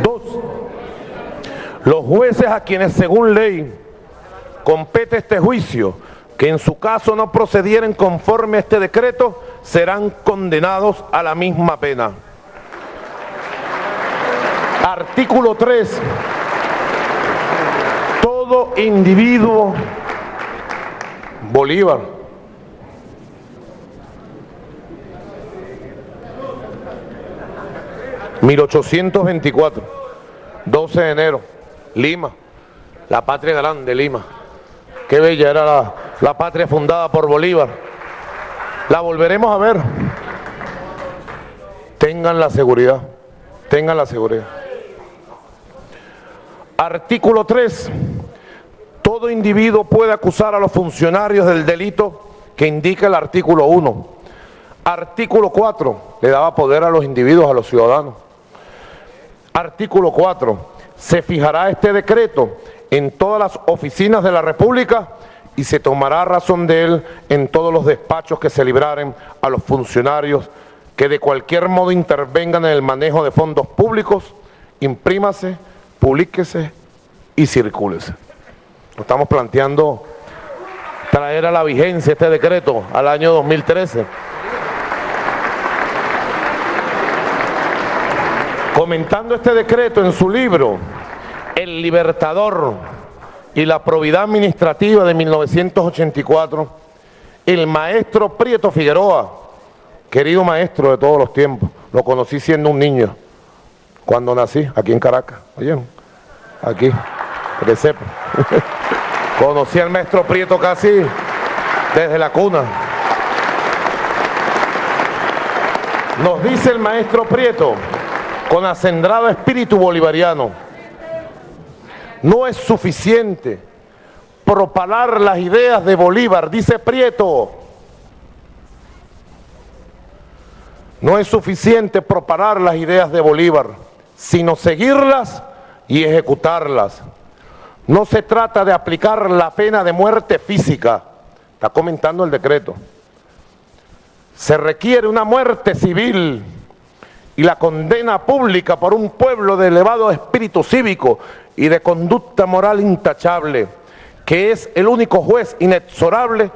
Dos, los jueces a quienes según ley compete este juicio, que en su caso no procedieren conforme a este decreto, serán condenados a la misma pena. Artículo 3. Todo individuo, Bolívar, (1824), 12 de enero, Lima, la patria grande, Lima. Qué bella era la patria fundada por Bolívar. La volveremos a ver. Tengan la seguridad, tengan la seguridad. Artículo 3. Todo individuo puede acusar a los funcionarios del delito que indica el artículo 1. Artículo 4. Le daba poder a los individuos, a los ciudadanos. Artículo 4. Se fijará este decreto en todas las oficinas de la República y se tomará razón de él en todos los despachos que se libraren a los funcionarios que de cualquier modo intervengan en el manejo de fondos públicos. Imprímase, publíquese y circúlese. Estamos planteando traer a la vigencia este decreto al año 2013. Comentando este decreto en su libro El Libertador y la Probidad Administrativa de 1984, el maestro Prieto Figueroa, querido maestro de todos los tiempos, lo conocí siendo un niño, cuando nací, aquí en Caracas, ¿oyeron? Aquí, para que sepa. Conocí al maestro Prieto casi desde la cuna. Nos dice el maestro Prieto, con acendrado espíritu bolivariano: no es suficiente propalar las ideas de Bolívar, dice Prieto. No es suficiente propalar las ideas de Bolívar, sino seguirlas y ejecutarlas. No se trata de aplicar la pena de muerte física, está comentando el decreto. Se requiere una muerte civil y la condena pública por un pueblo de elevado espíritu cívico y de conducta moral intachable, que es el único juez inexorable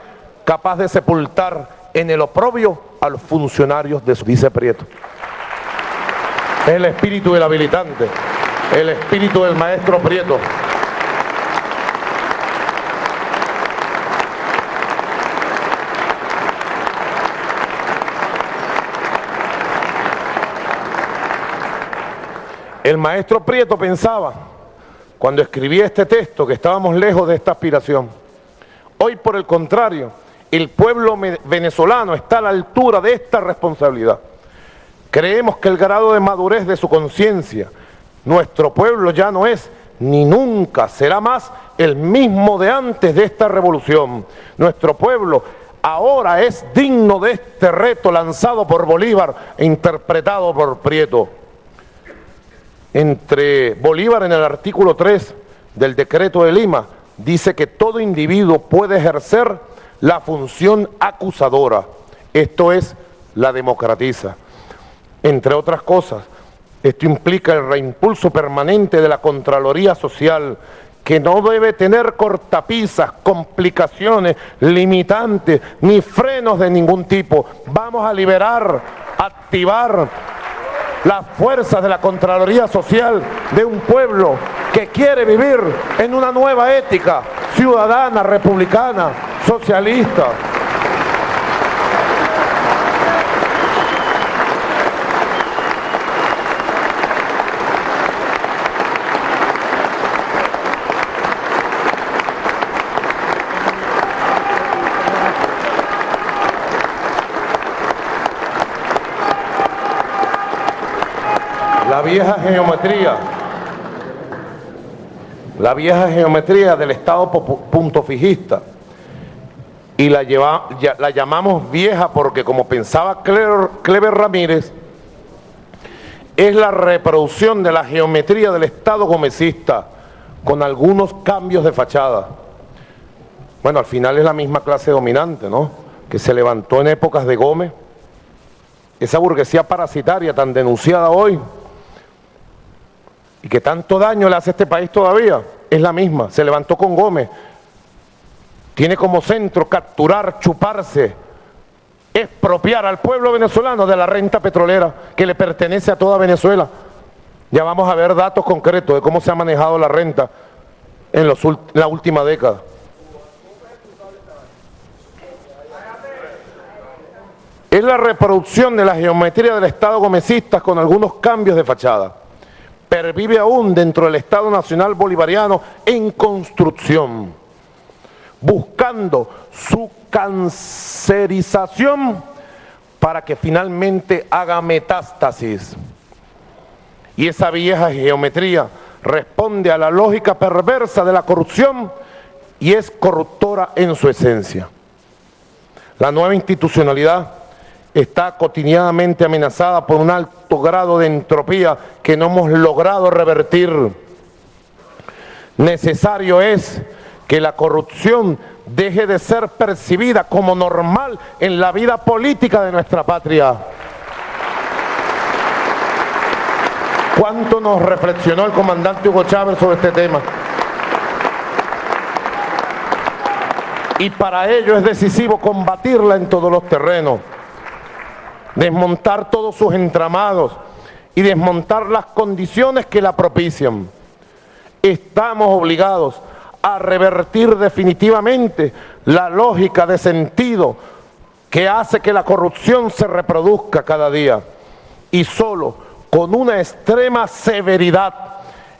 capaz de sepultar en el oprobio a los funcionarios de su, dice Prieto. Es el espíritu del habilitante, el espíritu del maestro Prieto. El maestro Prieto pensaba, cuando escribía este texto, que estábamos lejos de esta aspiración. Hoy, por el contrario, el pueblo venezolano está a la altura de esta responsabilidad. Creemos que el grado de madurez de su conciencia, nuestro pueblo ya no es, ni nunca será más, el mismo de antes de esta revolución. Nuestro pueblo ahora es digno de este reto lanzado por Bolívar e interpretado por Prieto. Entre Bolívar, en el artículo 3 del decreto de Lima, dice que todo individuo puede ejercer la función acusadora, esto es, la democratiza. Entre otras cosas, esto implica el reimpulso permanente de la Contraloría Social, que no debe tener cortapisas, complicaciones, limitantes, ni frenos de ningún tipo. Vamos a liberar, activar las fuerzas de la Contraloría Social de un pueblo que quiere vivir en una nueva ética ciudadana, republicana, socialista. La vieja geometría del Estado puntofijista, y la llamamos vieja porque, como pensaba Cleber Ramírez, es la reproducción de la geometría del Estado gomecista, con algunos cambios de fachada. Bueno, al final es la misma clase dominante, ¿no?, que se levantó en épocas de Gómez esa burguesía parasitaria tan denunciada hoy y que tanto daño le hace a este país todavía, es la misma. Se levantó con Gómez, tiene como centro capturar, chuparse, expropiar al pueblo venezolano de la renta petrolera que le pertenece a toda Venezuela. Ya vamos a ver datos concretos de cómo se ha manejado la renta en la última década. Es la reproducción de la geometría del Estado gomecista con algunos cambios de fachada. Pervive aún dentro del Estado Nacional Bolivariano en construcción, buscando su cancerización para que finalmente haga metástasis. Y esa vieja geometría responde a la lógica perversa de la corrupción y es corruptora en su esencia. La nueva institucionalidad está cotidianamente amenazada por un alto grado de entropía que no hemos logrado revertir. Necesario es que la corrupción deje de ser percibida como normal en la vida política de nuestra patria. ¿Cuánto nos reflexionó el comandante Hugo Chávez sobre este tema? Y para ello es decisivo combatirla en todos los terrenos, desmontar todos sus entramados y desmontar las condiciones que la propician. Estamos obligados a revertir definitivamente la lógica de sentido que hace que la corrupción se reproduzca cada día, y solo con una extrema severidad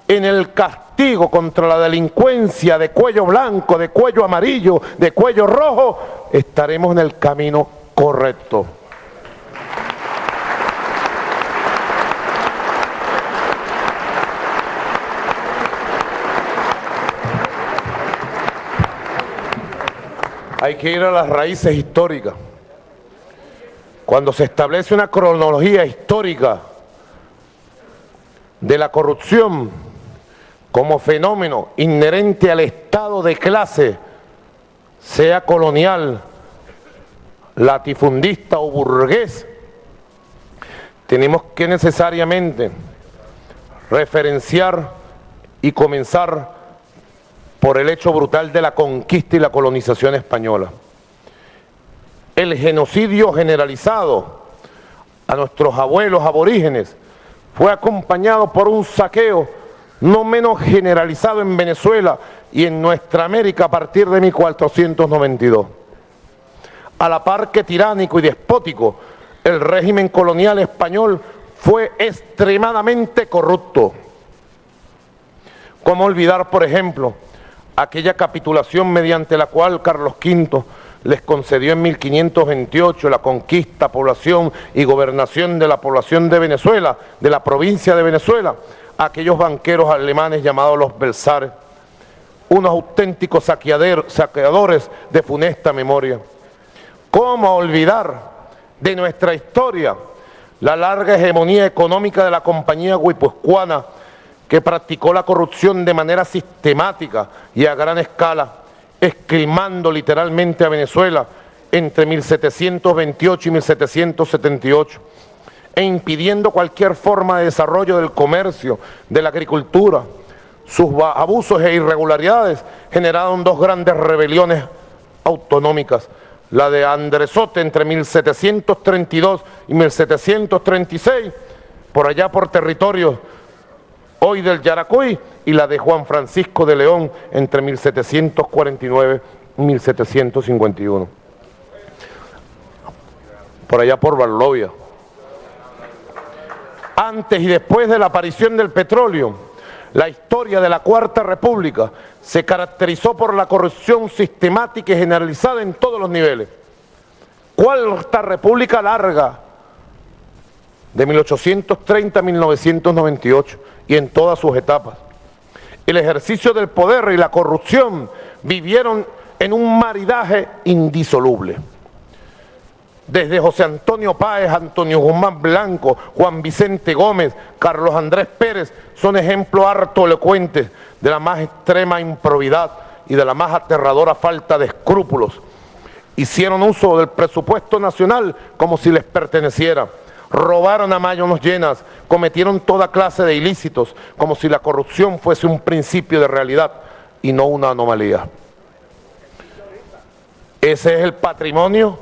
en el castigo contra la delincuencia de cuello blanco, de cuello amarillo, de cuello rojo, estaremos en el camino correcto. Hay que ir a las raíces históricas. Cuando se establece una cronología histórica de la corrupción como fenómeno inherente al estado de clase, sea colonial, latifundista o burgués, tenemos que necesariamente referenciar y comenzar por el hecho brutal de la conquista y la colonización española. El genocidio generalizado a nuestros abuelos aborígenes fue acompañado por un saqueo no menos generalizado en Venezuela y en nuestra América a partir de 1492. A la par que tiránico y despótico, el régimen colonial español fue extremadamente corrupto. ¿Cómo olvidar, por ejemplo, aquella capitulación mediante la cual Carlos V les concedió en 1528 la conquista, población y gobernación de la población de Venezuela, de la provincia de Venezuela, a aquellos banqueros alemanes llamados los belsares, unos auténticos saqueadores de funesta memoria? ¿Cómo olvidar de nuestra historia la larga hegemonía económica de la compañía guipuzcoana, que practicó la corrupción de manera sistemática y a gran escala, esquilmando literalmente a Venezuela entre 1728 y 1778, e impidiendo cualquier forma de desarrollo del comercio, de la agricultura? Sus abusos e irregularidades generaron dos grandes rebeliones autonómicas, la de Andresote entre 1732 y 1736, por allá por territorios hoy del Yaracuy, y la de Juan Francisco de León entre 1749 y 1751, por allá por Barlovia. Antes y después de la aparición del petróleo, la historia de la Cuarta República se caracterizó por la corrupción sistemática y generalizada en todos los niveles. Cuarta República larga, de 1830 a 1998, y en todas sus etapas. El ejercicio del poder y la corrupción vivieron en un maridaje indisoluble. Desde José Antonio Páez, Antonio Guzmán Blanco, Juan Vicente Gómez, Carlos Andrés Pérez, son ejemplos harto elocuentes de la más extrema improbidad y de la más aterradora falta de escrúpulos. Hicieron uso del presupuesto nacional como si les perteneciera, robaron a manos llenas, cometieron toda clase de ilícitos, como si la corrupción fuese un principio de realidad y no una anomalía. Ese es el patrimonio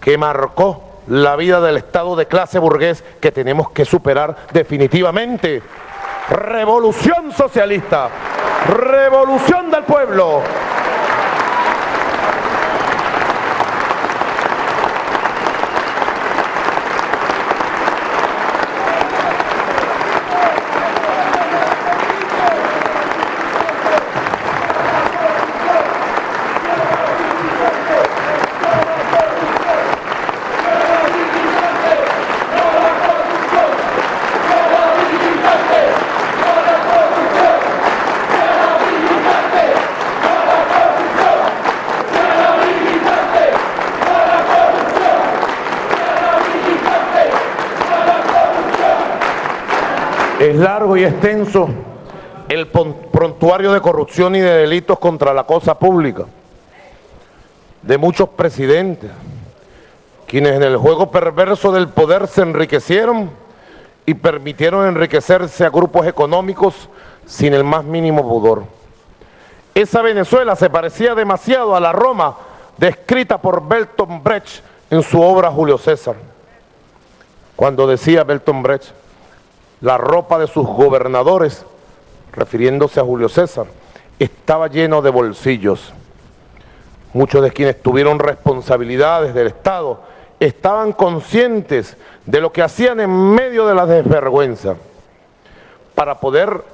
que marcó la vida del Estado de clase burgués que tenemos que superar definitivamente. Revolución socialista, revolución del pueblo. Es largo y extenso el prontuario de corrupción y de delitos contra la cosa pública de muchos presidentes, quienes en el juego perverso del poder se enriquecieron y permitieron enriquecerse a grupos económicos sin el más mínimo pudor. Esa Venezuela se parecía demasiado a la Roma descrita por Bertolt Brecht en su obra Julio César, cuando decía Bertolt Brecht: la ropa de sus gobernadores, refiriéndose a Julio César, estaba lleno de bolsillos. Muchos de quienes tuvieron responsabilidades del Estado estaban conscientes de lo que hacían en medio de la desvergüenza. Para poder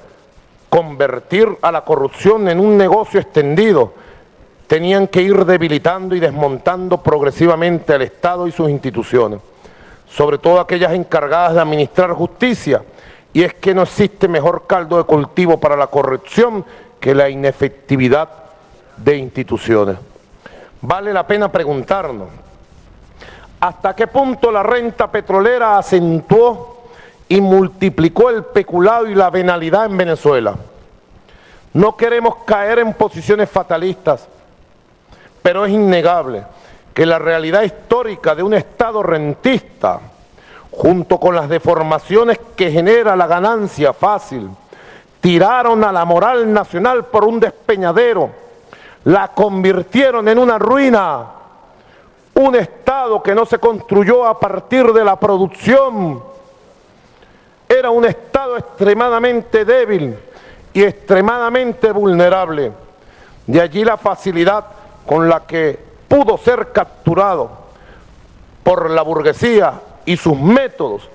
convertir a la corrupción en un negocio extendido, tenían que ir debilitando y desmontando progresivamente al Estado y sus instituciones, sobre todo aquellas encargadas de administrar justicia, y es que no existe mejor caldo de cultivo para la corrupción que la inefectividad de instituciones. Vale la pena preguntarnos, ¿hasta qué punto la renta petrolera acentuó y multiplicó el peculado y la venalidad en Venezuela? No queremos caer en posiciones fatalistas, pero es innegable que la realidad histórica de un Estado rentista, junto con las deformaciones que genera la ganancia fácil, tiraron a la moral nacional por un despeñadero, la convirtieron en una ruina. Un Estado que no se construyó a partir de la producción, era un Estado extremadamente débil y extremadamente vulnerable. De allí la facilidad con la que pudo ser capturado por la burguesía y sus métodos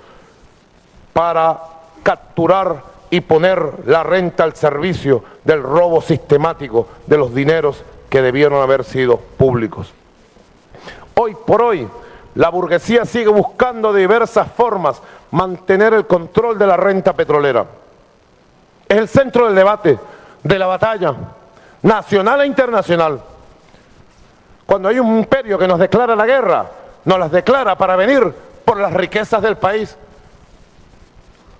para capturar y poner la renta al servicio del robo sistemático de los dineros que debieron haber sido públicos. Hoy por hoy, la burguesía sigue buscando de diversas formas mantener el control de la renta petrolera. Es el centro del debate, de la batalla, nacional e internacional. Cuando hay un imperio que nos declara la guerra, nos las declara para venir por las riquezas del país,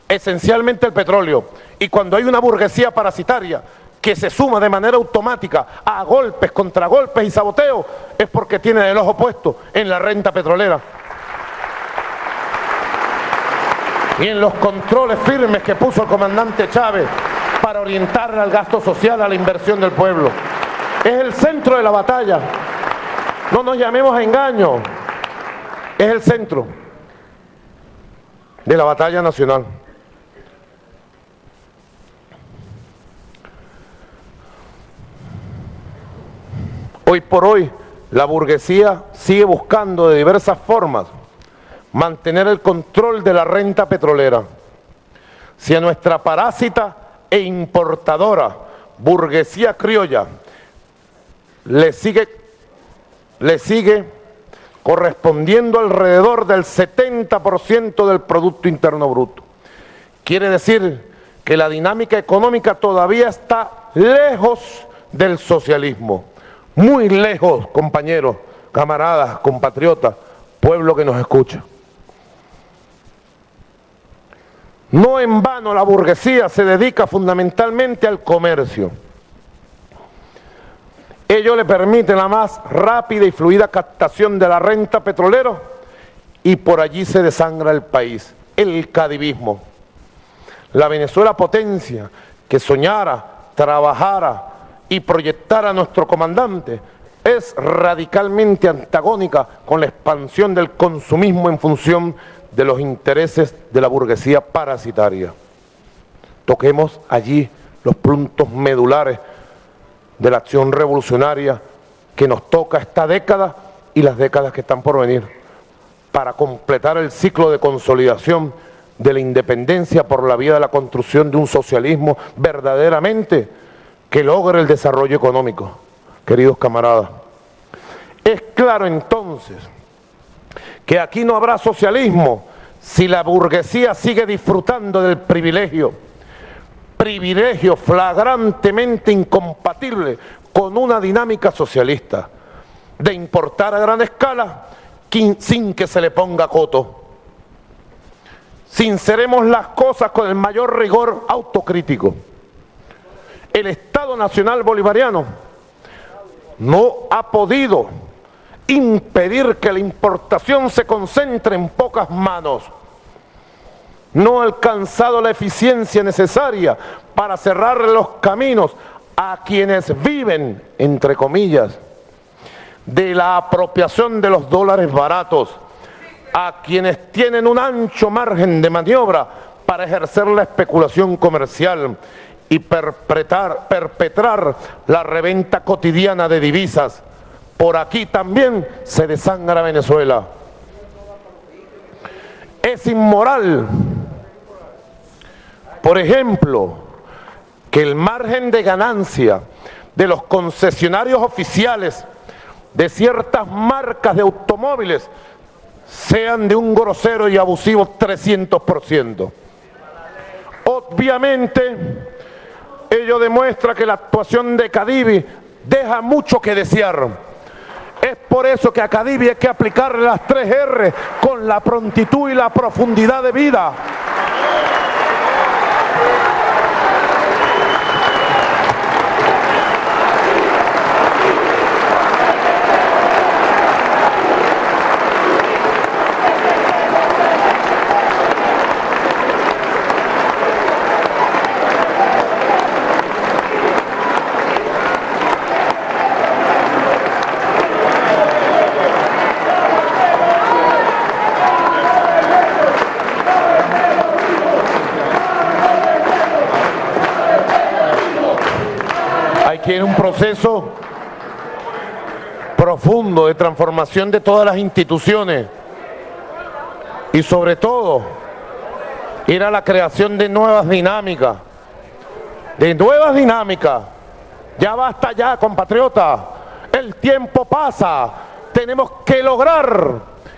esencialmente el petróleo. Y cuando hay una burguesía parasitaria que se suma de manera automática a golpes, contragolpes y saboteo, es porque tiene el ojo puesto en la renta petrolera y en los controles firmes que puso el comandante Chávez para orientar al gasto social, a la inversión del pueblo. Es el centro de la batalla. No nos llamemos a engaño. Es el centro de la batalla nacional. Hoy por hoy, la burguesía sigue buscando de diversas formas mantener el control de la renta petrolera. Si a nuestra parásita e importadora burguesía criolla le sigue correspondiendo alrededor del 70% del Producto Interno Bruto. Quiere decir que la dinámica económica todavía está lejos del socialismo. Muy lejos, compañeros, camaradas, compatriotas, pueblo que nos escucha. No en vano la burguesía se dedica fundamentalmente al comercio. Ello le permite la más rápida y fluida captación de la renta petrolera y por allí se desangra el país, el cadivismo. La Venezuela potencia que soñara, trabajara y proyectara a nuestro comandante es radicalmente antagónica con la expansión del consumismo en función de los intereses de la burguesía parasitaria. Toquemos allí los puntos medulares de la acción revolucionaria que nos toca esta década y las décadas que están por venir, para completar el ciclo de consolidación de la independencia por la vía de la construcción de un socialismo verdaderamente que logre el desarrollo económico. Queridos camaradas, es claro entonces que aquí no habrá socialismo si la burguesía sigue disfrutando del privilegio flagrantemente incompatible con una dinámica socialista de importar a gran escala sin que se le ponga coto. Sinceremos las cosas con el mayor rigor autocrítico. El Estado Nacional Bolivariano no ha podido impedir que la importación se concentre en pocas manos. No ha alcanzado la eficiencia necesaria para cerrar los caminos a quienes viven, entre comillas, de la apropiación de los dólares baratos, a quienes tienen un ancho margen de maniobra para ejercer la especulación comercial y perpetrar la reventa cotidiana de divisas. Por aquí también se desangra Venezuela. Es inmoral, por ejemplo, que el margen de ganancia de los concesionarios oficiales de ciertas marcas de automóviles sean de un grosero y abusivo 300%. Obviamente, ello demuestra que la actuación de Cadivi deja mucho que desear. Es por eso que a Cadivi hay que aplicarle las 3 R con la prontitud y la profundidad de vida. Tiene un proceso profundo de transformación de todas las instituciones y sobre todo ir a la creación de nuevas dinámicas, Ya basta ya, compatriotas, el tiempo pasa, tenemos que lograr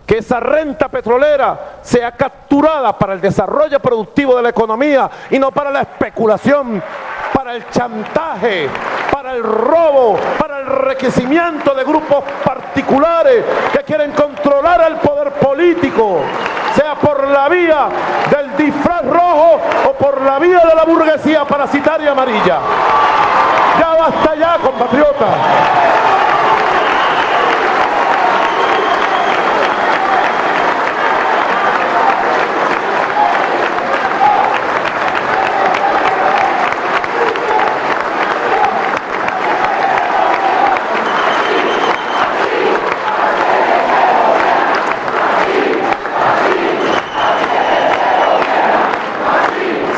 que esa renta petrolera sea capturada para el desarrollo productivo de la economía y no para la especulación, para el chantaje, para el robo, para el enriquecimiento de grupos particulares que quieren controlar el poder político, sea por la vía del disfraz rojo o por la vía de la burguesía parasitaria amarilla. Ya basta ya, compatriotas.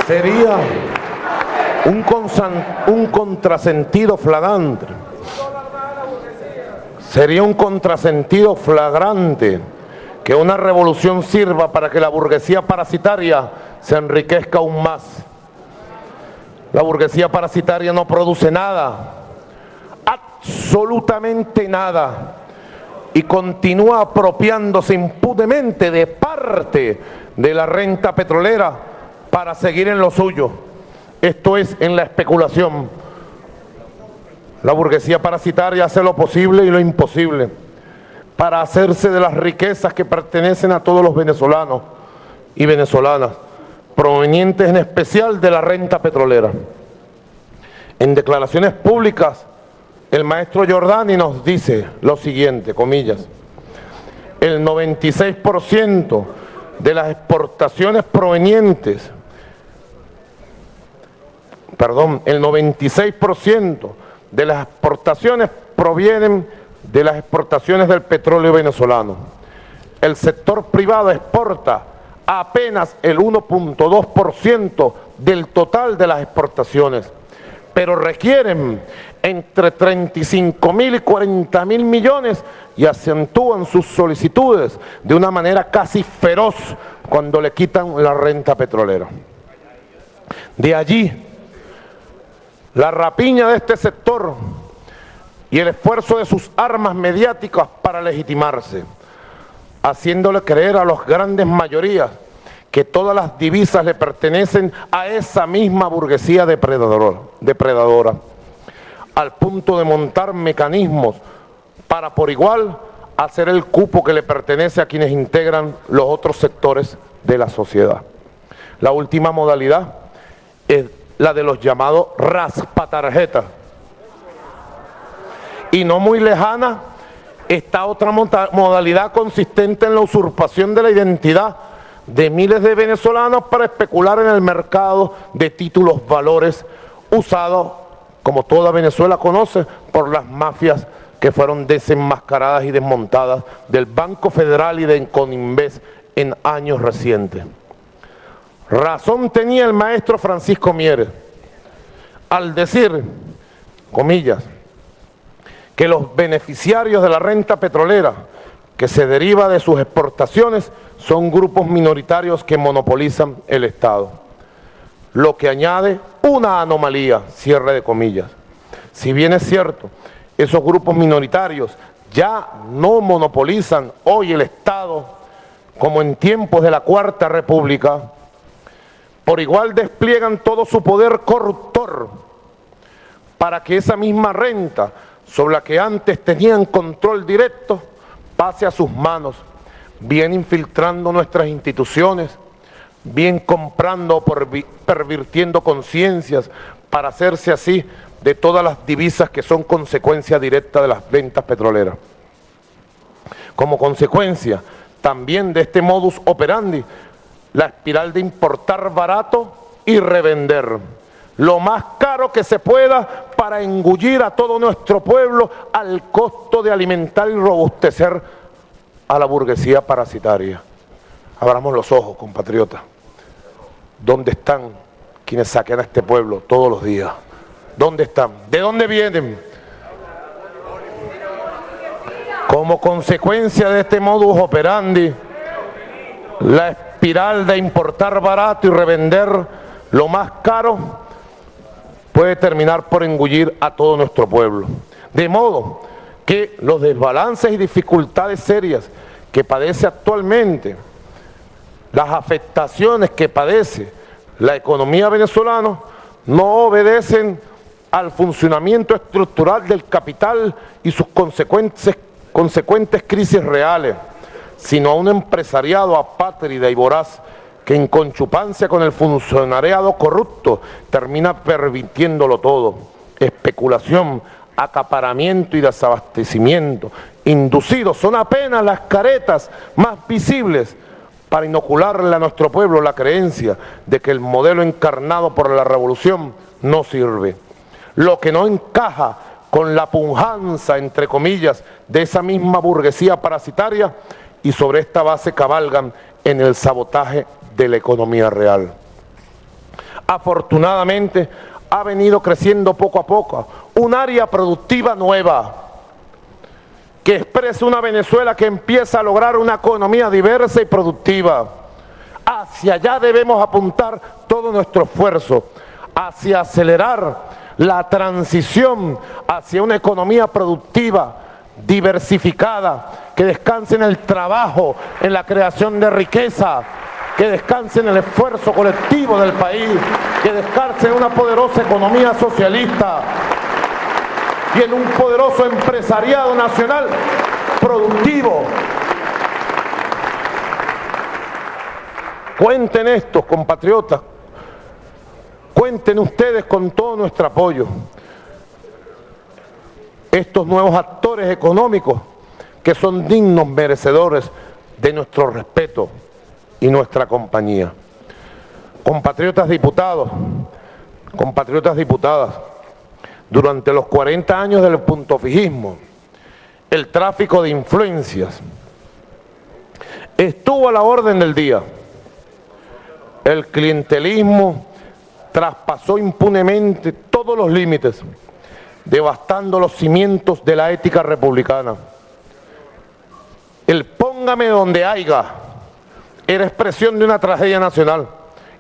Sería un contrasentido flagrante. Sería un contrasentido flagrante que una revolución sirva para que la burguesía parasitaria se enriquezca aún más. La burguesía parasitaria no produce nada, absolutamente nada, y continúa apropiándose impunemente de parte de la renta petrolera para seguir en lo suyo, esto es, en la especulación. La burguesía parasitaria hace lo posible y lo imposible para hacerse de las riquezas que pertenecen a todos los venezolanos y venezolanas, provenientes en especial de la renta petrolera. En declaraciones públicas, el maestro Giordani nos dice lo siguiente, comillas: el 96% de las exportaciones provenientes, el 96% de las exportaciones provienen de las exportaciones del petróleo venezolano. El sector privado exporta apenas el 1.2% del total de las exportaciones, pero requieren entre 35.000 y 40.000 millones y acentúan sus solicitudes de una manera casi feroz cuando le quitan la renta petrolera. De allí, la rapiña de este sector y el esfuerzo de sus armas mediáticas para legitimarse, haciéndole creer a las grandes mayorías que todas las divisas le pertenecen a esa misma burguesía depredadora, al punto de montar mecanismos para por igual hacer el cupo que le pertenece a quienes integran los otros sectores de la sociedad. La última modalidad es la de los llamados raspatarjetas. Y no muy lejana está otra modalidad consistente en la usurpación de la identidad de miles de venezolanos para especular en el mercado de títulos valores usados, como toda Venezuela conoce, por las mafias que fueron desenmascaradas y desmontadas del Banco Federal y de Coninvest en años recientes. Razón tenía el maestro Francisco Mieres al decir, comillas, que los beneficiarios de la renta petrolera que se deriva de sus exportaciones son grupos minoritarios que monopolizan el Estado. Lo que añade una anomalía, cierre de comillas. Si bien es cierto, esos grupos minoritarios ya no monopolizan hoy el Estado como en tiempos de la Cuarta República, por igual despliegan todo su poder corruptor para que esa misma renta sobre la que antes tenían control directo pase a sus manos, bien infiltrando nuestras instituciones, bien comprando o pervirtiendo conciencias para hacerse así de todas las divisas que son consecuencia directa de las ventas petroleras. Como consecuencia también de este modus operandi, la espiral de importar barato y revender lo más caro que se pueda para engullir a todo nuestro pueblo al costo de alimentar y robustecer a la burguesía parasitaria. Abramos los ojos, compatriotas. ¿Dónde están quienes saquean a este pueblo todos los días? ¿Dónde están? ¿De dónde vienen? Como consecuencia de este modus operandi, la espiral de importar barato y revender lo más caro puede terminar por engullir a todo nuestro pueblo. De modo que los desbalances y dificultades serias que padece actualmente, las afectaciones que padece la economía venezolana, no obedecen al funcionamiento estructural del capital y sus consecuentes crisis reales, sino a un empresariado apátrida y voraz que en conchupancia con el funcionariado corrupto termina permitiéndolo todo. Especulación, acaparamiento y desabastecimiento inducidos son apenas las caretas más visibles para inocularle a nuestro pueblo la creencia de que el modelo encarnado por la revolución no sirve. Lo que no encaja con la pujanza, entre comillas, de esa misma burguesía parasitaria, y sobre esta base cabalgan en el sabotaje de la economía real. Afortunadamente, ha venido creciendo poco a poco un área productiva nueva que expresa una Venezuela que empieza a lograr una economía diversa y productiva. Hacia allá debemos apuntar todo nuestro esfuerzo, hacia acelerar la transición hacia una economía productiva, diversificada, que descanse en el trabajo, en la creación de riqueza, que descanse en el esfuerzo colectivo del país, que descanse en una poderosa economía socialista y en un poderoso empresariado nacional productivo. Cuenten estos, compatriotas, cuenten ustedes con todo nuestro apoyo. Estos nuevos actores económicos que son dignos merecedores de nuestro respeto y nuestra compañía. Compatriotas diputados, compatriotas diputadas, durante los 40 años del puntofijismo, el tráfico de influencias estuvo a la orden del día. El clientelismo traspasó impunemente todos los límites, devastando los cimientos de la ética republicana. El póngame donde haya era expresión de una tragedia nacional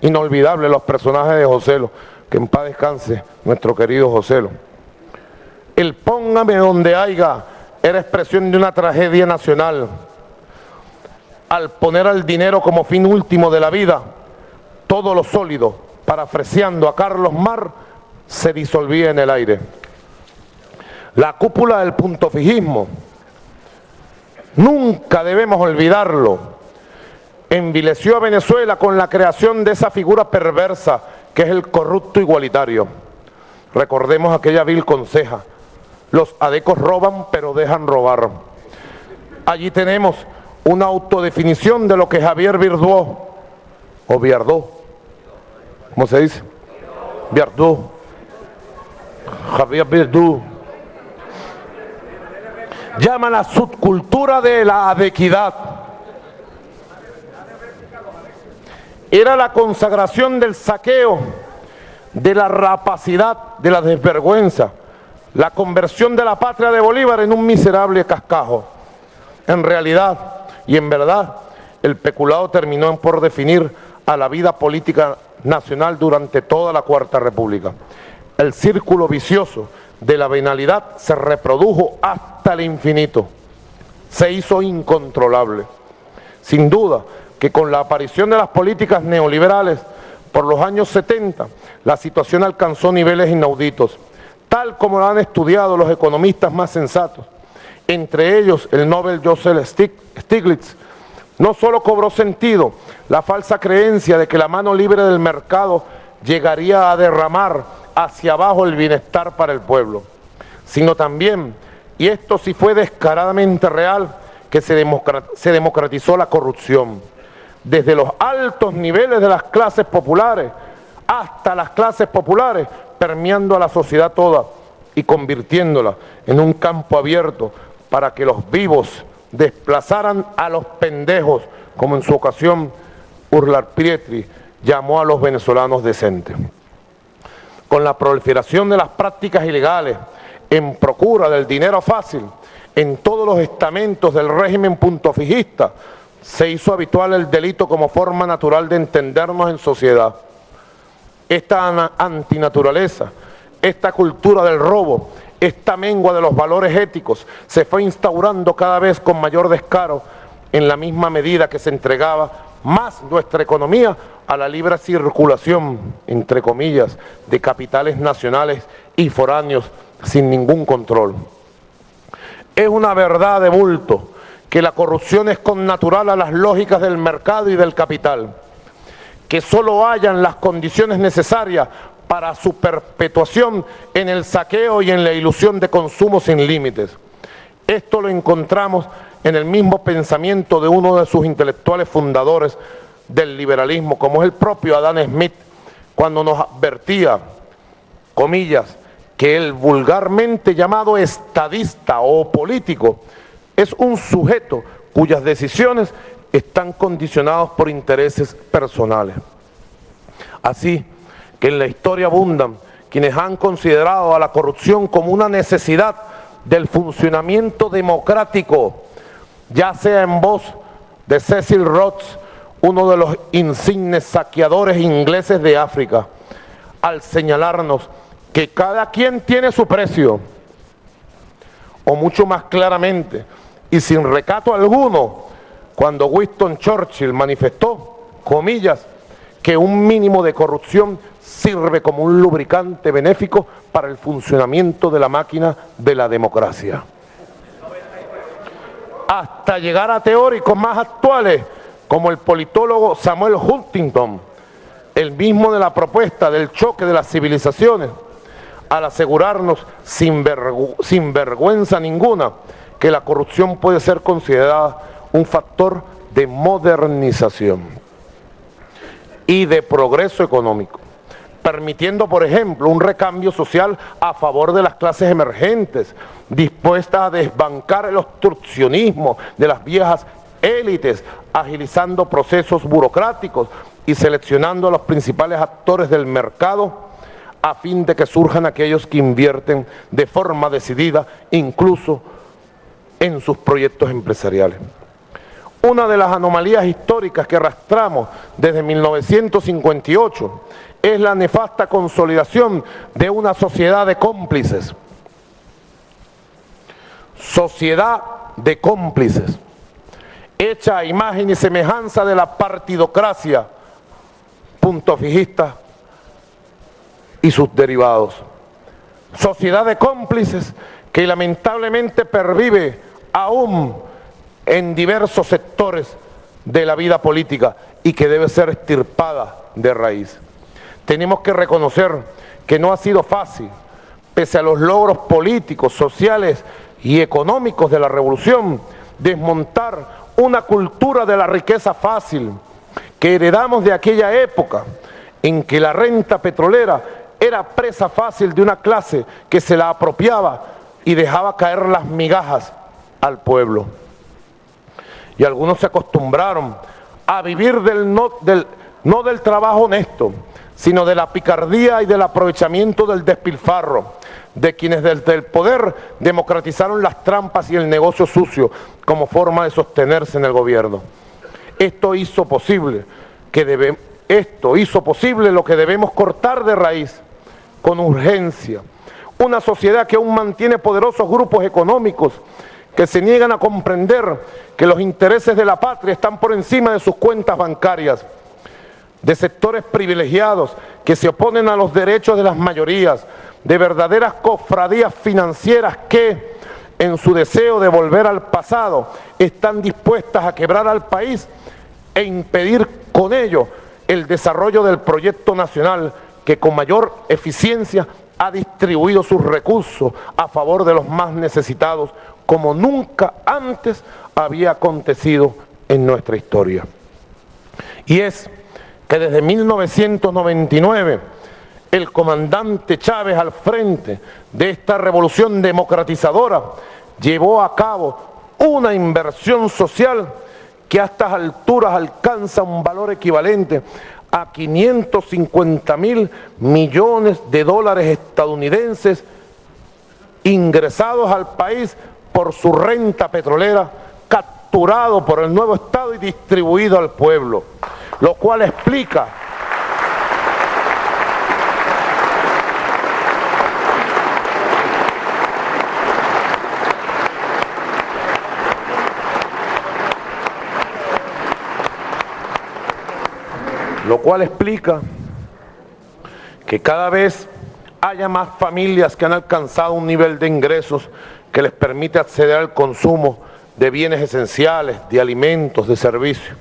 inolvidable. Los personajes de Joselo, que en paz descanse nuestro querido Joselo. El póngame donde haya era expresión de una tragedia nacional. Al poner al dinero como fin último de la vida, todo lo sólido, parafraseando a Carlos Marx, se disolvía en el aire. La cúpula del puntofijismo, nunca debemos olvidarlo, envileció a Venezuela con la creación de esa figura perversa que es el corrupto igualitario. Recordemos aquella vil conseja: los adecos roban pero dejan robar. Allí tenemos una autodefinición de lo que Javier Viardó, o Viardó, ¿cómo se dice? Viardó, Javier Viardó, llama la subcultura de la adequidad. Era la consagración del saqueo, de la rapacidad, de la desvergüenza, la conversión de la patria de Bolívar en un miserable cascajo. En realidad y en verdad, el peculado terminó por definir a la vida política nacional durante toda la Cuarta República. El círculo vicioso de la venalidad se reprodujo hasta el infinito, se hizo incontrolable. Sin duda que con la aparición de las políticas neoliberales por los años 70, la situación alcanzó niveles inauditos, tal como lo han estudiado los economistas más sensatos, entre ellos el Nobel Joseph Stiglitz. No solo cobró sentido la falsa creencia de que la mano libre del mercado llegaría a derramar hacia abajo el bienestar para el pueblo, sino también, y esto sí fue descaradamente real, que se democratizó la corrupción, desde los altos niveles de las clases populares hasta las clases populares, permeando a la sociedad toda y convirtiéndola en un campo abierto para que los vivos desplazaran a los pendejos, como en su ocasión Urlar Pietri llamó a los venezolanos decentes. Con la proliferación de las prácticas ilegales en procura del dinero fácil en todos los estamentos del régimen puntofijista, se hizo habitual el delito como forma natural de entendernos en sociedad. Esta antinaturaleza, esta cultura del robo, esta mengua de los valores éticos se fue instaurando cada vez con mayor descaro en la misma medida que se entregaba más nuestra economía a la libre circulación, entre comillas, de capitales nacionales y foráneos sin ningún control. Es una verdad de bulto que la corrupción es connatural a las lógicas del mercado y del capital, que solo hayan las condiciones necesarias para su perpetuación en el saqueo y en la ilusión de consumo sin límites. Esto lo encontramos en el mismo pensamiento de uno de sus intelectuales fundadores del liberalismo, como es el propio Adam Smith, cuando nos advertía, comillas, que el vulgarmente llamado estadista o político es un sujeto cuyas decisiones están condicionados por intereses personales. Así que en la historia abundan quienes han considerado a la corrupción como una necesidad del funcionamiento democrático, ya sea en voz de Cecil Rhodes, uno de los insignes saqueadores ingleses de África, al señalarnos que cada quien tiene su precio, o mucho más claramente y sin recato alguno, cuando Winston Churchill manifestó, comillas, que un mínimo de corrupción sirve como un lubricante benéfico para el funcionamiento de la máquina de la democracia. Hasta llegar a teóricos más actuales, como el politólogo Samuel Huntington, el mismo de la propuesta del choque de las civilizaciones, al asegurarnos sin vergüenza ninguna que la corrupción puede ser considerada un factor de modernización y de progreso económico, permitiendo, por ejemplo, un recambio social a favor de las clases emergentes, dispuestas a desbancar el obstruccionismo de las viejas élites, agilizando procesos burocráticos y seleccionando a los principales actores del mercado a fin de que surjan aquellos que invierten de forma decidida, incluso en sus proyectos empresariales. Una de las anomalías históricas que arrastramos desde 1958 es la nefasta consolidación de una sociedad de cómplices. Sociedad de cómplices, hecha a imagen y semejanza de la partidocracia, punto fijista y sus derivados. Sociedad de cómplices que lamentablemente pervive aún en diversos sectores de la vida política y que debe ser extirpada de raíz. Tenemos que reconocer que no ha sido fácil, pese a los logros políticos, sociales y económicos de la revolución, desmontar una cultura de la riqueza fácil que heredamos de aquella época en que la renta petrolera era presa fácil de una clase que se la apropiaba y dejaba caer las migajas al pueblo. Y algunos se acostumbraron a vivir no del trabajo honesto, sino de la picardía y del aprovechamiento del despilfarro, de quienes desde el poder democratizaron las trampas y el negocio sucio como forma de sostenerse en el gobierno. Esto hizo posible lo que debemos cortar de raíz, con urgencia. Una sociedad que aún mantiene poderosos grupos económicos que se niegan a comprender que los intereses de la patria están por encima de sus cuentas bancarias, de sectores privilegiados que se oponen a los derechos de las mayorías, de verdaderas cofradías financieras que, en su deseo de volver al pasado, están dispuestas a quebrar al país e impedir con ello el desarrollo del proyecto nacional que con mayor eficiencia ha distribuido sus recursos a favor de los más necesitados como nunca antes había acontecido en nuestra historia. Y es que desde 1999 el comandante Chávez al frente de esta revolución democratizadora llevó a cabo una inversión social que a estas alturas alcanza un valor equivalente a 550.000 millones de dólares estadounidenses ingresados al país por su renta petrolera, capturado por el nuevo Estado y distribuido al pueblo, lo cual explica que cada vez haya más familias que han alcanzado un nivel de ingresos que les permite acceder al consumo de bienes esenciales, de alimentos, de servicios.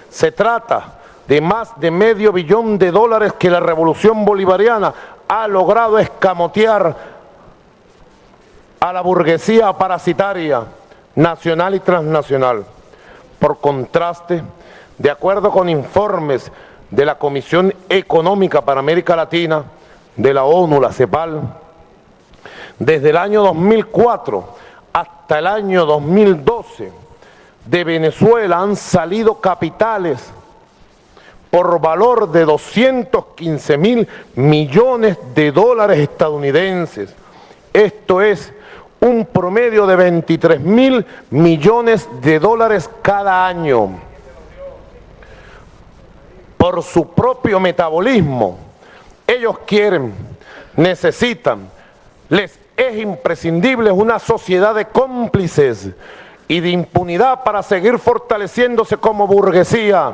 Se trata de más de $500 millones que la revolución bolivariana ha logrado escamotear a la burguesía parasitaria nacional y transnacional. Por contraste, de acuerdo con informes de la Comisión Económica para América Latina, de la ONU, la CEPAL, desde el año 2004 hasta el año 2012, de Venezuela han salido capitales por valor de 215.000 millones de dólares estadounidenses. Esto es un promedio de 23.000 millones de dólares cada año. Por su propio metabolismo, ellos quieren, necesitan, les es imprescindible una sociedad de cómplices y de impunidad para seguir fortaleciéndose como burguesía,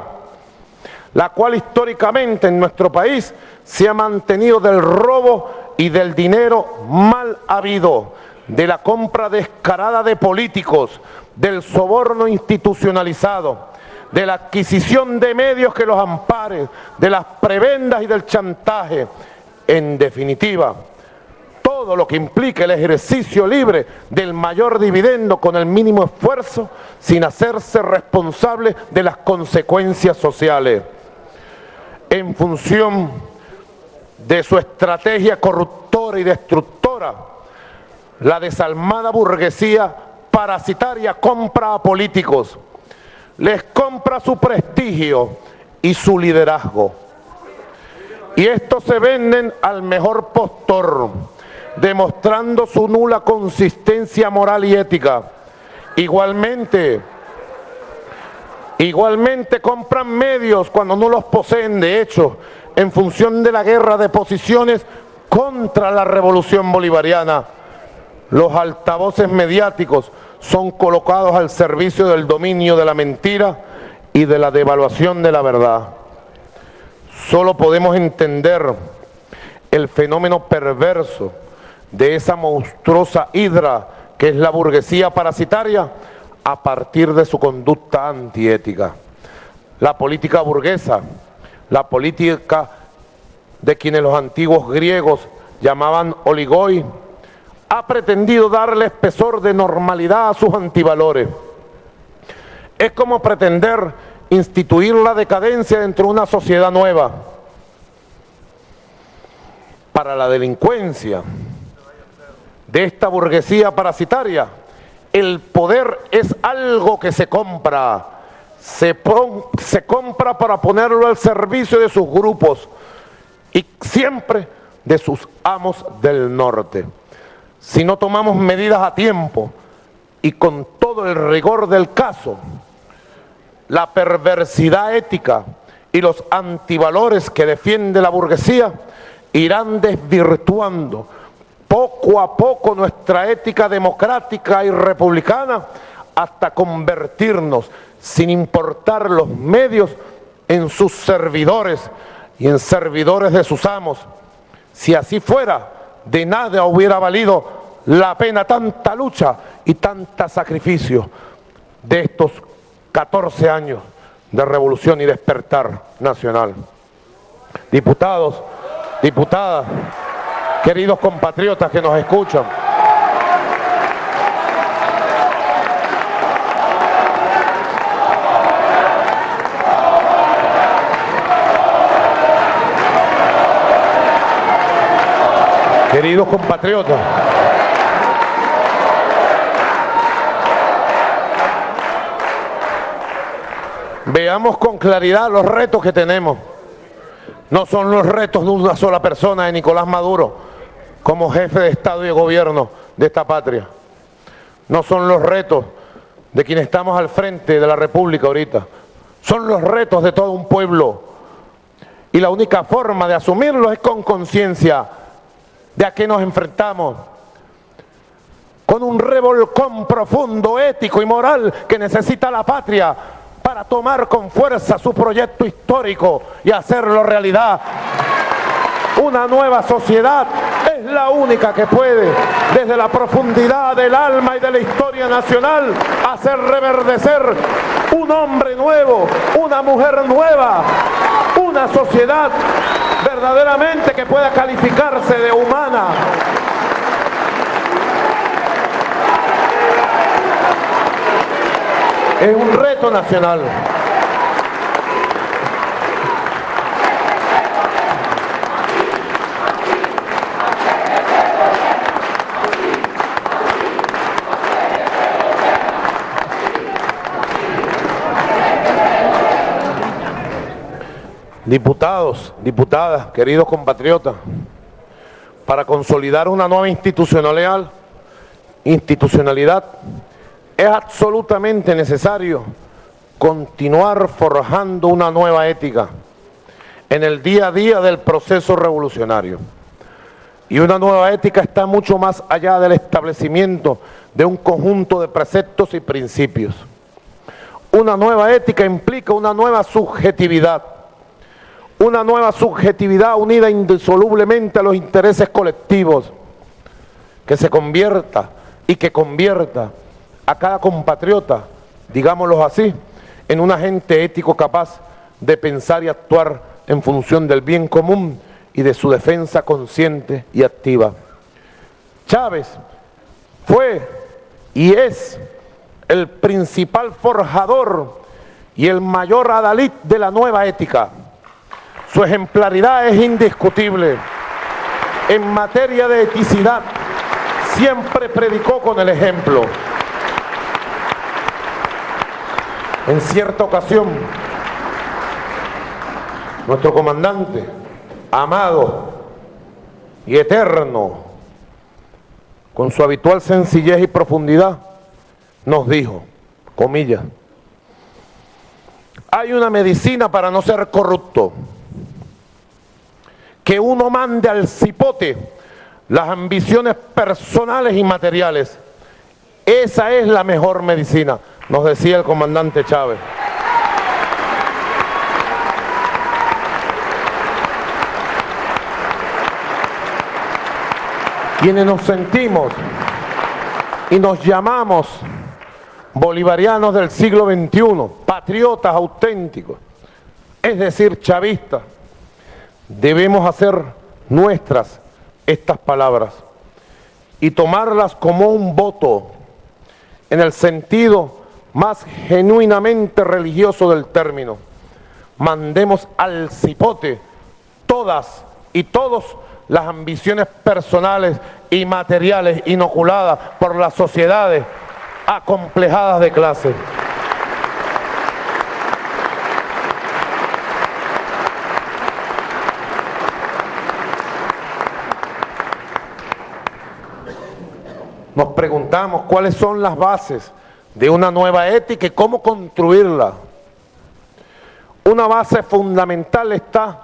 la cual históricamente en nuestro país se ha mantenido del robo y del dinero mal habido, de la compra descarada de políticos, del soborno institucionalizado, de la adquisición de medios que los amparen, de las prebendas y del chantaje. En definitiva, todo todo lo que implique el ejercicio libre del mayor dividendo con el mínimo esfuerzo, sin hacerse responsable de las consecuencias sociales. En función de su estrategia corruptora y destructora, la desalmada burguesía parasitaria compra a políticos, les compra su prestigio y su liderazgo. Y estos se venden al mejor postor, demostrando su nula consistencia moral y ética. Igualmente compran medios cuando no los poseen, de hecho, en función de la guerra de posiciones contra la revolución bolivariana. Los altavoces mediáticos son colocados al servicio del dominio de la mentira y de la devaluación de la verdad. Solo podemos entender el fenómeno perverso de esa monstruosa hidra que es la burguesía parasitaria a partir de su conducta antiética. La política burguesa, la política de quienes los antiguos griegos llamaban oligoi, ha pretendido darle espesor de normalidad a sus antivalores. Es como pretender instituir la decadencia dentro de una sociedad nueva. Para la delincuencia de esta burguesía parasitaria, el poder es algo que se compra. Se compra para ponerlo al servicio de sus grupos y siempre de sus amos del norte. Si no tomamos medidas a tiempo y con todo el rigor del caso, la perversidad ética y los antivalores que defiende la burguesía irán desvirtuando poco a poco nuestra ética democrática y republicana hasta convertirnos, sin importar los medios, en sus servidores y en servidores de sus amos. Si así fuera, de nada hubiera valido la pena tanta lucha y tanta sacrificio de estos 14 años de revolución y despertar nacional. Diputados, diputadas, queridos compatriotas que nos escuchan, queridos compatriotas, veamos con claridad los retos que tenemos. No son los retos de una sola persona, de Nicolás Maduro, como jefe de Estado y de gobierno de esta patria. No son los retos de quienes estamos al frente de la República ahorita. Son los retos de todo un pueblo. Y la única forma de asumirlos es con conciencia de a qué nos enfrentamos. Con un revolcón profundo, ético y moral que necesita la patria para tomar con fuerza su proyecto histórico y hacerlo realidad. Una nueva sociedad es la única que puede, desde la profundidad del alma y de la historia nacional, hacer reverdecer un hombre nuevo, una mujer nueva, una sociedad verdaderamente que pueda calificarse de humana. Es un reto nacional. Diputados, diputadas, queridos compatriotas, para consolidar una nueva institucionalidad, es absolutamente necesario continuar forjando una nueva ética en el día a día del proceso revolucionario. Y una nueva ética está mucho más allá del establecimiento de un conjunto de preceptos y principios. Una nueva ética implica una nueva subjetividad unida indisolublemente a los intereses colectivos, que se convierta y que convierta a cada compatriota, digámoslo así, en un agente ético capaz de pensar y actuar en función del bien común y de su defensa consciente y activa. Chávez fue y es el principal forjador y el mayor adalid de la nueva ética. Su ejemplaridad es indiscutible. En materia de eticidad, siempre predicó con el ejemplo. En cierta ocasión, nuestro comandante, amado y eterno, con su habitual sencillez y profundidad, nos dijo, comillas, hay una medicina para no ser corrupto, que uno mande al cipote las ambiciones personales y materiales. Esa es la mejor medicina, nos decía el comandante Chávez. Quienes nos sentimos y nos llamamos bolivarianos del siglo XXI, patriotas auténticos, es decir, chavistas, debemos hacer nuestras estas palabras y tomarlas como un voto en el sentido más genuinamente religioso del término. Mandemos al cipote todas y todos las ambiciones personales y materiales inoculadas por las sociedades acomplejadas de clase. Nos preguntamos cuáles son las bases de una nueva ética y cómo construirla. Una base fundamental está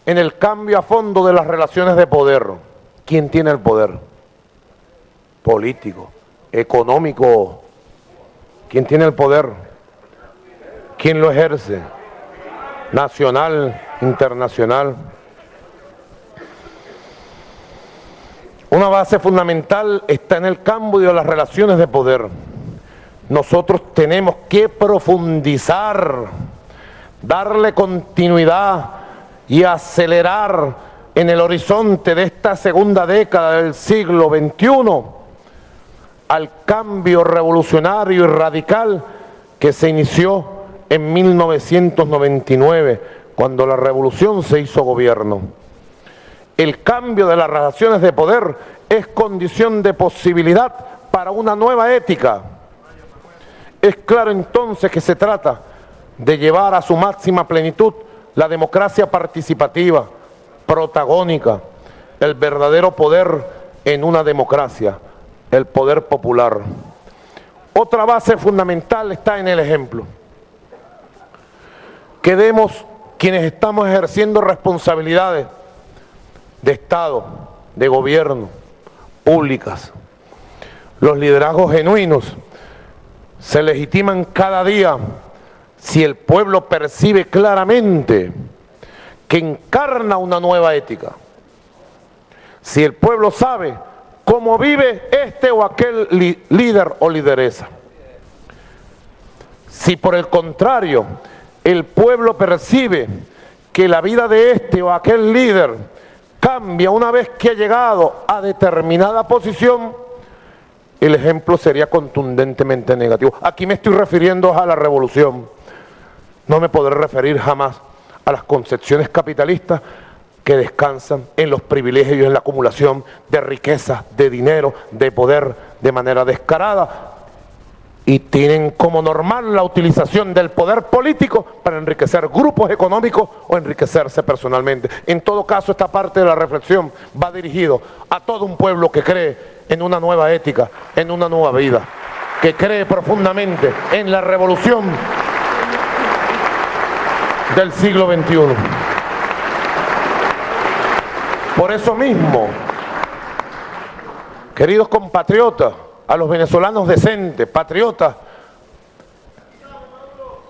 en el cambio a fondo de las relaciones de poder. ¿Quién tiene el poder? Político, económico. ¿Quién tiene el poder? ¿Quién lo ejerce? Nacional, internacional. Una base fundamental está en el cambio de las relaciones de poder. Nosotros tenemos que profundizar, darle continuidad y acelerar en el horizonte de esta segunda década del siglo XXI al cambio revolucionario y radical que se inició en 1999, cuando la revolución se hizo gobierno. El cambio de las relaciones de poder es condición de posibilidad para una nueva ética. Es claro entonces que se trata de llevar a su máxima plenitud la democracia participativa, protagónica, el verdadero poder en una democracia, el poder popular. Otra base fundamental está en el ejemplo. Que demos, quienes estamos ejerciendo responsabilidades de Estado, de gobierno, públicas. Los liderazgos genuinos se legitiman cada día si el pueblo percibe claramente que encarna una nueva ética. Si el pueblo sabe cómo vive este o aquel líder o lideresa. Si por el contrario el pueblo percibe que la vida de este o aquel líder cambia una vez que ha llegado a determinada posición, el ejemplo sería contundentemente negativo. Aquí me estoy refiriendo a la revolución. No me podré referir jamás a las concepciones capitalistas que descansan en los privilegios y en la acumulación de riqueza, de dinero, de poder de manera descarada, y tienen como normal la utilización del poder político para enriquecer grupos económicos o enriquecerse personalmente. En todo caso, esta parte de la reflexión va dirigido a todo un pueblo que cree en una nueva ética, en una nueva vida, que cree profundamente en la revolución del siglo XXI. Por eso mismo, queridos compatriotas, a los venezolanos decentes, patriotas,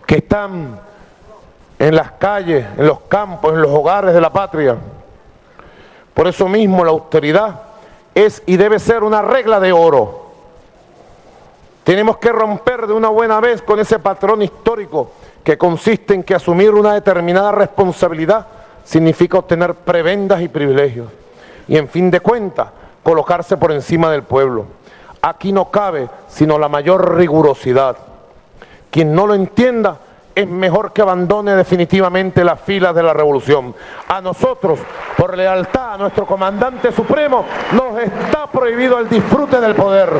que están en las calles, en los campos, en los hogares de la patria. Por eso mismo la austeridad es y debe ser una regla de oro. Tenemos que romper de una buena vez con ese patrón histórico que consiste en que asumir una determinada responsabilidad significa obtener prebendas y privilegios. Y en fin de cuentas, colocarse por encima del pueblo. Aquí no cabe sino la mayor rigurosidad. Quien no lo entienda es mejor que abandone definitivamente las filas de la revolución. A nosotros, por lealtad a nuestro comandante supremo, nos está prohibido el disfrute del poder.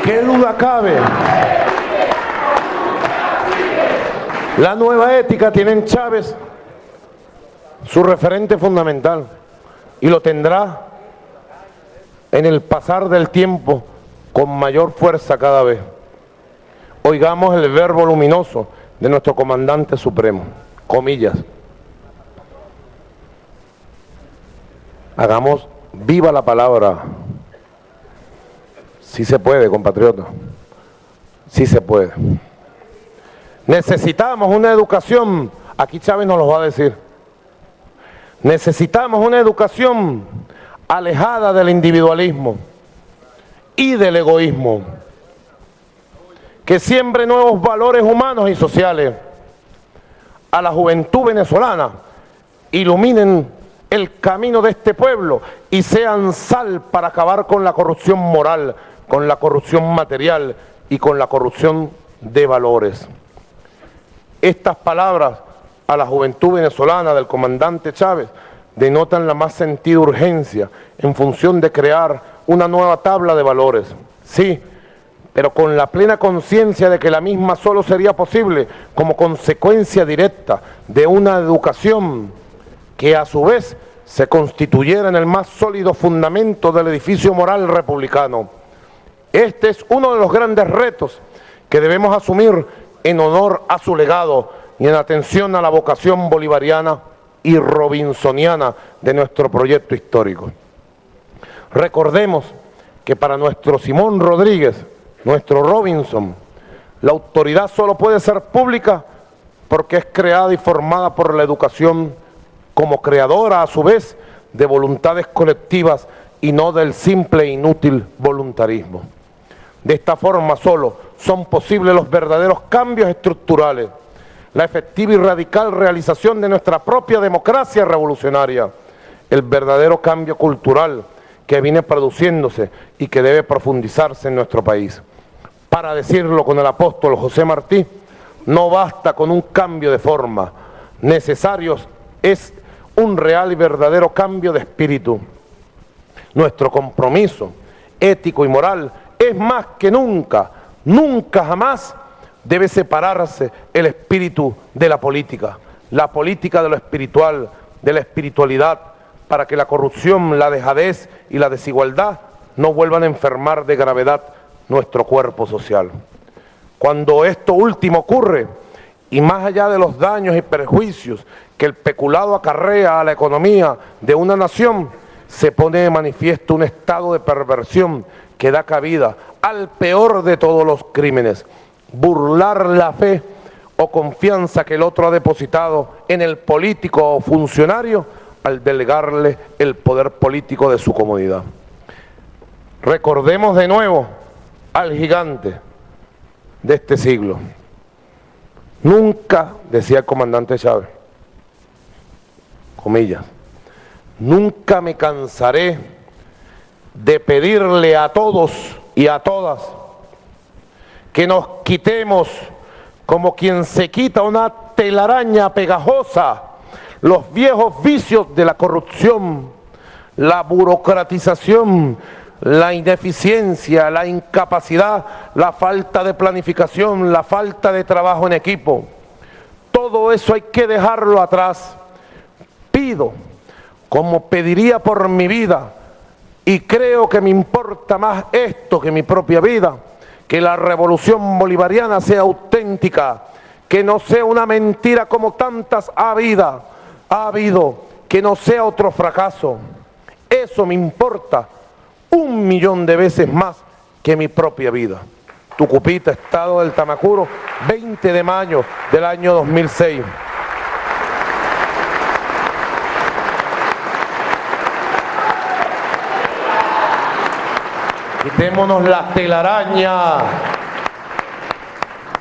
¿Qué duda cabe? La nueva ética tiene en Chávez su referente fundamental y lo tendrá en el pasar del tiempo con mayor fuerza cada vez. Oigamos el verbo luminoso de nuestro comandante supremo, comillas. Hagamos viva la palabra. Sí se puede, compatriota. Sí se puede. Necesitamos una educación, aquí Chávez nos lo va a decir. Necesitamos una educación alejada del individualismo y del egoísmo, que siembre nuevos valores humanos y sociales. A la juventud venezolana, iluminen el camino de este pueblo y sean sal para acabar con la corrupción moral, con la corrupción material y con la corrupción de valores. Estas palabras a la juventud venezolana del comandante Chávez denotan la más sentida urgencia en función de crear una nueva tabla de valores. Sí, pero con la plena conciencia de que la misma solo sería posible como consecuencia directa de una educación que a su vez se constituyera en el más sólido fundamento del edificio moral republicano. Este es uno de los grandes retos que debemos asumir en honor a su legado y en atención a la vocación bolivariana y robinsoniana de nuestro proyecto histórico. Recordemos que para nuestro Simón Rodríguez, nuestro Robinson, la autoridad solo puede ser pública porque es creada y formada por la educación como creadora a su vez de voluntades colectivas y no del simple e inútil voluntarismo. De esta forma solo son posibles los verdaderos cambios estructurales, la efectiva y radical realización de nuestra propia democracia revolucionaria, el verdadero cambio cultural que viene produciéndose y que debe profundizarse en nuestro país. Para decirlo con el apóstol José Martí, no basta con un cambio de forma, necesario es un real y verdadero cambio de espíritu. Nuestro compromiso ético y moral es más que nunca, nunca jamás debe separarse el espíritu de la política de lo espiritual, de la espiritualidad, para que la corrupción, la dejadez y la desigualdad no vuelvan a enfermar de gravedad nuestro cuerpo social. Cuando esto último ocurre, y más allá de los daños y perjuicios que el peculado acarrea a la economía de una nación, se pone de manifiesto un estado de perversión que da cabida al peor de todos los crímenes: burlar la fe o confianza que el otro ha depositado en el político o funcionario al delegarle el poder político de su comodidad. Recordemos de nuevo al gigante de este siglo. Nunca, decía el comandante Chávez, comillas, nunca me cansaré de pedirle a todos y a todas que nos quitemos, como quien se quita una telaraña pegajosa, los viejos vicios de la corrupción, la burocratización, la ineficiencia, la incapacidad, la falta de planificación, la falta de trabajo en equipo. Todo eso hay que dejarlo atrás. Pido, como pediría por mi vida, y creo que me importa más esto que mi propia vida, que la revolución bolivariana sea auténtica, que no sea una mentira como tantas ha habido, que no sea otro fracaso. Eso me importa 1.000.000 de veces más que mi propia vida. Tucupita, estado del Tamacuro, 20 de mayo del año 2006. Quitémonos la telaraña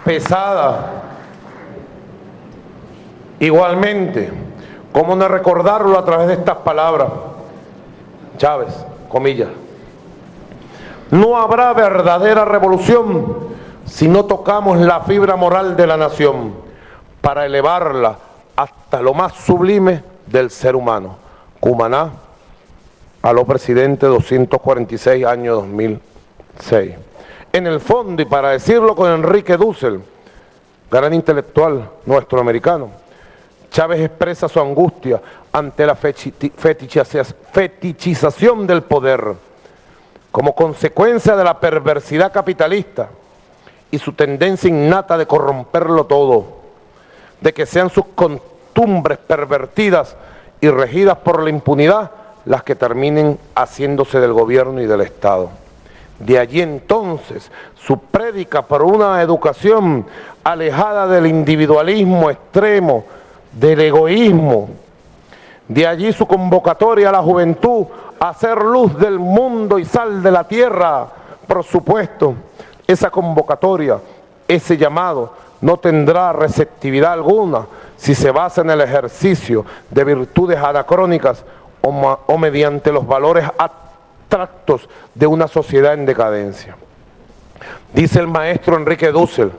pesada. Igualmente, ¿cómo no recordarlo a través de estas palabras? Chávez, comillas. No habrá verdadera revolución si no tocamos la fibra moral de la nación para elevarla hasta lo más sublime del ser humano. Cumaná, aló presidente, 246, año 2006. En el fondo, y para decirlo con Enrique Dussel, gran intelectual nuestro americano, Chávez expresa su angustia ante la fetichización del poder como consecuencia de la perversidad capitalista y su tendencia innata de corromperlo todo, de que sean sus costumbres pervertidas y regidas por la impunidad las que terminen haciéndose del gobierno y del Estado. De allí entonces su prédica por una educación alejada del individualismo extremo, del egoísmo. De allí su convocatoria a la juventud a ser luz del mundo y sal de la tierra. Por supuesto, esa convocatoria, ese llamado, no tendrá receptividad alguna si se basa en el ejercicio de virtudes anacrónicas o mediante los valores abstractos de una sociedad en decadencia. Dice el maestro Enrique Dussel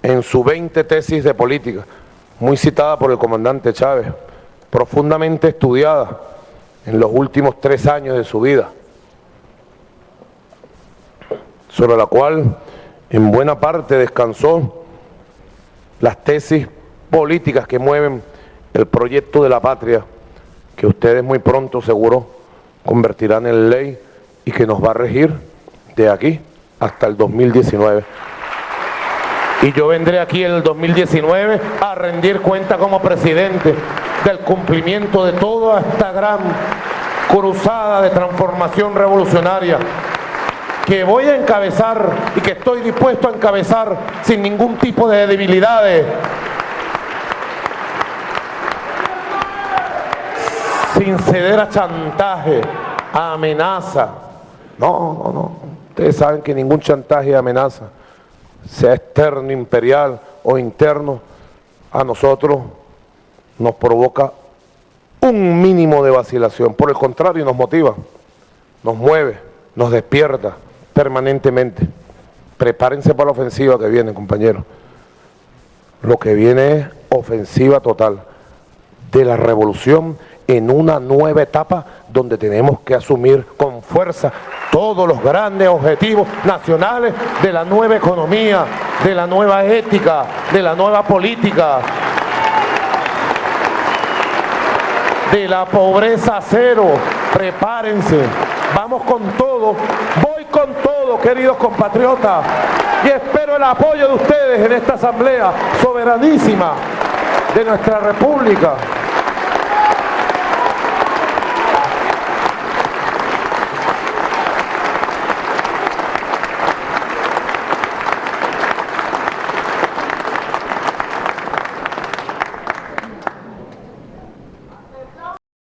en su 20 tesis de política, muy citada por el comandante Chávez, profundamente estudiada en los últimos 3 años de su vida, sobre la cual en buena parte descansó las tesis políticas que mueven el proyecto de la patria, que ustedes muy pronto seguro convertirán en ley y que nos va a regir de aquí hasta el 2019. Y yo vendré aquí en el 2019 a rendir cuenta como presidente del cumplimiento de toda esta gran cruzada de transformación revolucionaria que voy a encabezar y que estoy dispuesto a encabezar sin ningún tipo de debilidades, sin ceder a chantaje, a amenaza. No. Ustedes saben que ningún chantaje y amenaza, sea externo, imperial o interno, a nosotros nos provoca un mínimo de vacilación. Por el contrario, nos motiva, nos mueve, nos despierta permanentemente. Prepárense para la ofensiva que viene, compañeros. Lo que viene es ofensiva total de la revolución en una nueva etapa donde tenemos que asumir con fuerza todos los grandes objetivos nacionales de la nueva economía, de la nueva ética, de la nueva política, de la pobreza cero. Prepárense, vamos con todo, voy con todo, queridos compatriotas, y espero el apoyo de ustedes en esta asamblea soberanísima de nuestra república.